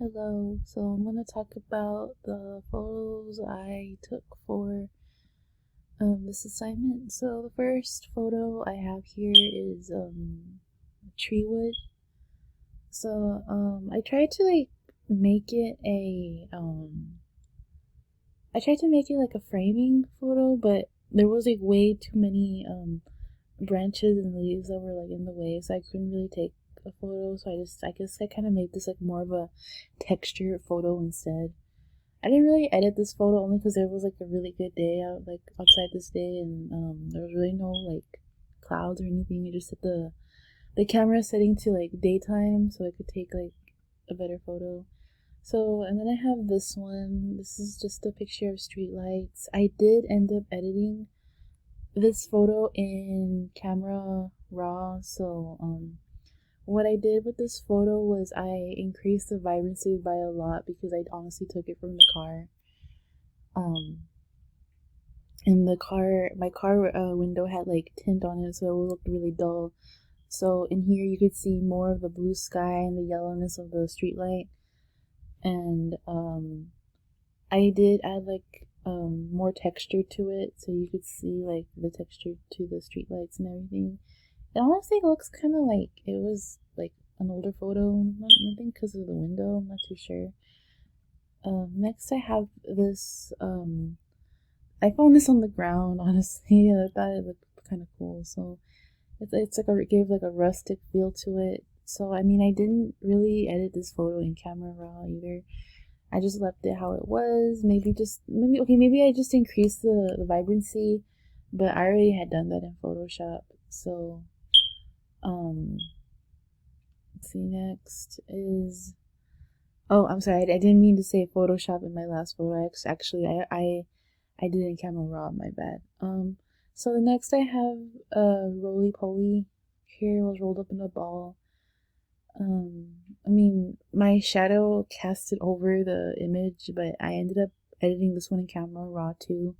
Hello, so I'm going to talk about the photos I took for this assignment. So the first photo I have here is tree wood. So I tried to make it I tried to make it like a framing photo, but there was like way too many branches and leaves that were like in the way, so I couldn't really take a photo. So I guess I kind of made this like more of a texture photo instead. I didn't really edit this photo only because it was like a really good day out, like outside this day, and there was really no like clouds or anything. I just set the camera setting to like daytime so I could take like a better photo. So, and then I have this one. This is just a picture of streetlights. I did end up editing this photo in camera raw. So, what I did with this photo was I increased the vibrancy by a lot because I honestly took it from the car. Um, and my car window had like tint on it, so it looked really dull. So in here you could see more of the blue sky and the yellowness of the street light. And I did add like more texture to it, so you could see like the texture to the street lights and everything. It honestly looks kind of like it was like an older photo. Nothing because of the window. I'm not too sure. Next, I have this. I found this on the ground. Honestly, I thought it looked kind of cool. So it's like it gave like a rustic feel to it. So I mean, I didn't really edit this photo in camera raw either. I just left it how it was. Maybe I just increased the vibrancy, but I already had done that in Photoshop. So let's see, next is, oh, I'm sorry, I didn't mean to say Photoshop in my last photo. I did it in camera raw, my bad. So the next I have roly poly. Here was rolled up in a ball. I mean, my shadow casted over the image, but I ended up editing this one in camera raw too.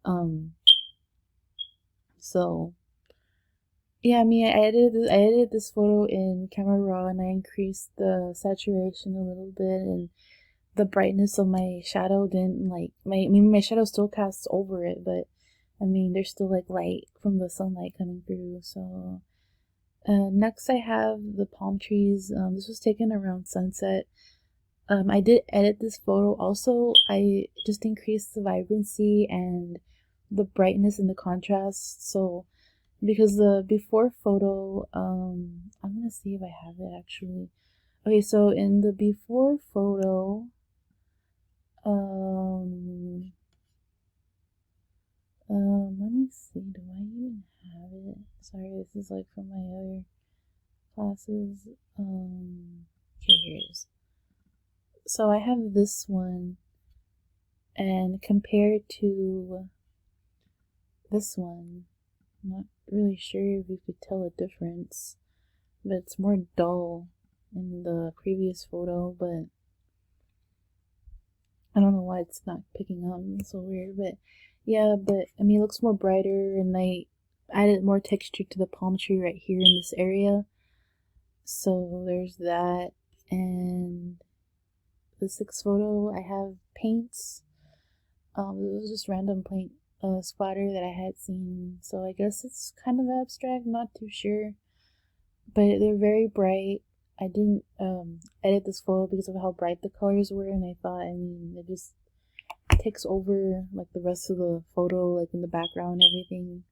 Um, so yeah, I mean, I edited this photo in camera raw, and I increased the saturation a little bit, and the brightness of my shadow didn't like my shadow still casts over it, but I mean, there's still like light from the sunlight coming through. So next I have the palm trees. This was taken around sunset. I did edit this photo also. I just increased the vibrancy and the brightness and the contrast. So because the before photo, I'm gonna see if I have it actually. Okay, so in the before photo, let me see. Do I even have it? Sorry, this is like from my other classes. Okay, here it is. So I have this one, and compared to this one, I'm not really sure if you could tell a difference, but it's more dull in the previous photo, but I don't know why it's not picking up. It's so weird, but yeah, but I mean, it looks more brighter, and I added more texture to the palm tree right here in this area. So there's that, and the sixth photo, I have paints. It was just random paint splatter that I had seen, so I guess it's kind of abstract, not too sure, but they're very bright. I didn't edit this photo because of how bright the colors were, and I thought, I mean, it just takes over like the rest of the photo, like in the background and everything.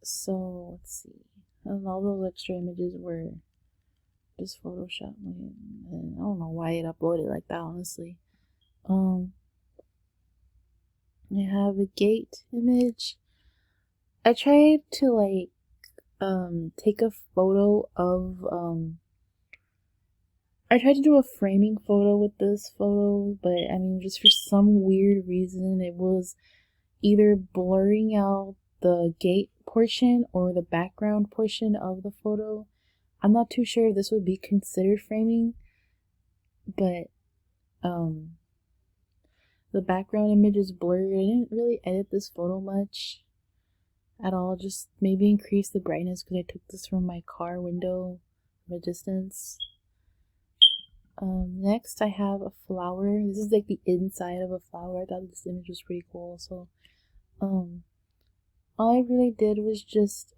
So let's see, and all those extra images were just Photoshop, and I don't know why it uploaded like that, honestly. I have a gate image. I tried to like take a photo of I tried to do a framing photo with this photo, but I mean, just for some weird reason it was either blurring out the gate portion or the background portion of the photo. I'm not too sure if this would be considered framing, but the background image is blurred. I didn't really edit this photo much at all, just maybe increase the brightness because I took this from my car window from a distance. Next I have a flower. This is like the inside of a flower. I thought this image was pretty cool. So, all I really did was just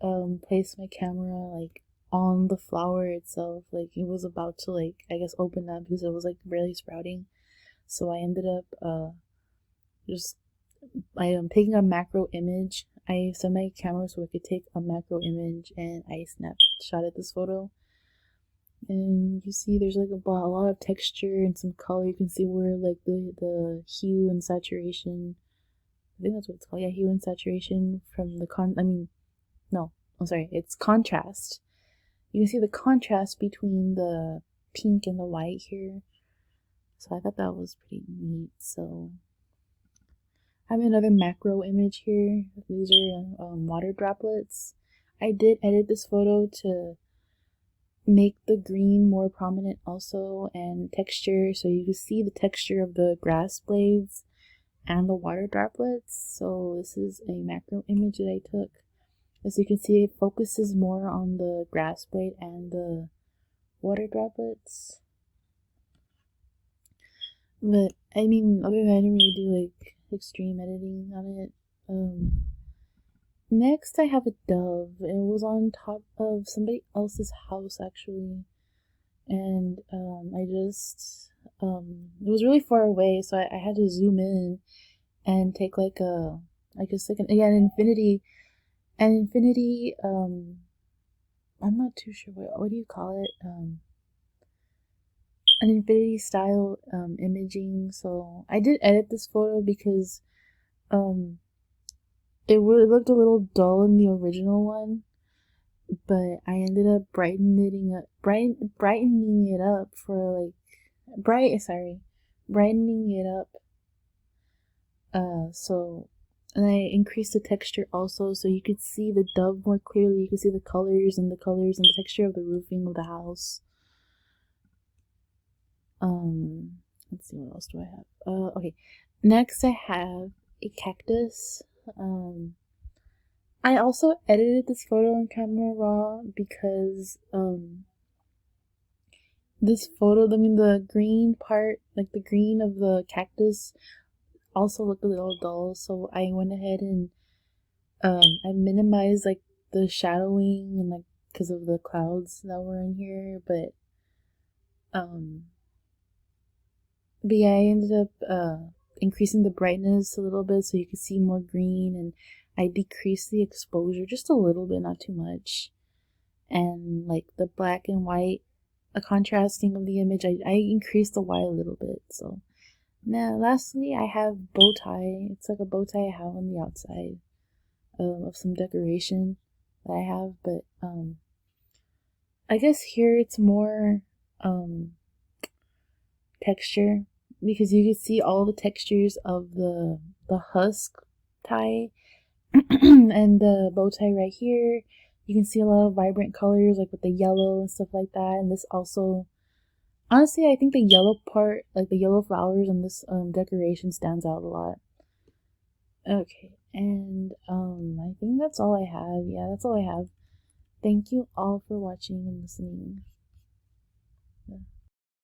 place my camera like on the flower itself. Like it was about to like I guess open up because it was like barely sprouting. So I ended up just I am taking a macro image. I set my camera so I could take a macro image, and I snapshotted this photo. And you see there's like a lot of texture and some color. You can see where like the hue and saturation, I think that's what it's called, yeah, hue and saturation from the no, I'm sorry, it's contrast. You can see the contrast between the pink and the white here. So I thought that was pretty neat. So I have another macro image here. These are water droplets. I did edit this photo to make the green more prominent also, and texture, so you can see the texture of the grass blades and the water droplets. So this is a macro image that I took. As you can see, it focuses more on the grass blade and the water droplets. But I mean, other than that, I didn't really do like extreme editing on it. Next, I have a dove. It was on top of somebody else's house actually, and I just it was really far away, so I had to zoom in and take like a I guess like an infinity. I'm not too sure what do you call it, an infinity style imaging. So I did edit this photo because it looked a little dull in the original one, but I ended up brightening it up for like brightening it up. So and I increased the texture also, so you could see the dove more clearly. You could see the colors and the texture of the roofing of the house. Let's see, what else do I have? Okay. Next I have a cactus. I also edited this photo on Camera Raw because this photo, I mean the green part, like the green of the cactus also looked a little dull, so I went ahead and I minimized like the shadowing and like because of the clouds that were in here, but yeah, I ended up increasing the brightness a little bit so you could see more green, and I decreased the exposure just a little bit, not too much. And like the black and white, a contrasting of the image, I increased the white a little bit. So now lastly I have bow tie. It's like a bow tie I have on the outside of some decoration that I have, but I guess here it's more texture, because you can see all the textures of the husk tie and the bow tie right here. You can see a lot of vibrant colors like with the yellow and stuff like that. And this also, honestly, I think the yellow part, like the yellow flowers on this decoration stands out a lot. Okay, and I think that's all I have. Yeah, that's all I have. Thank you all for watching and listening. Yeah.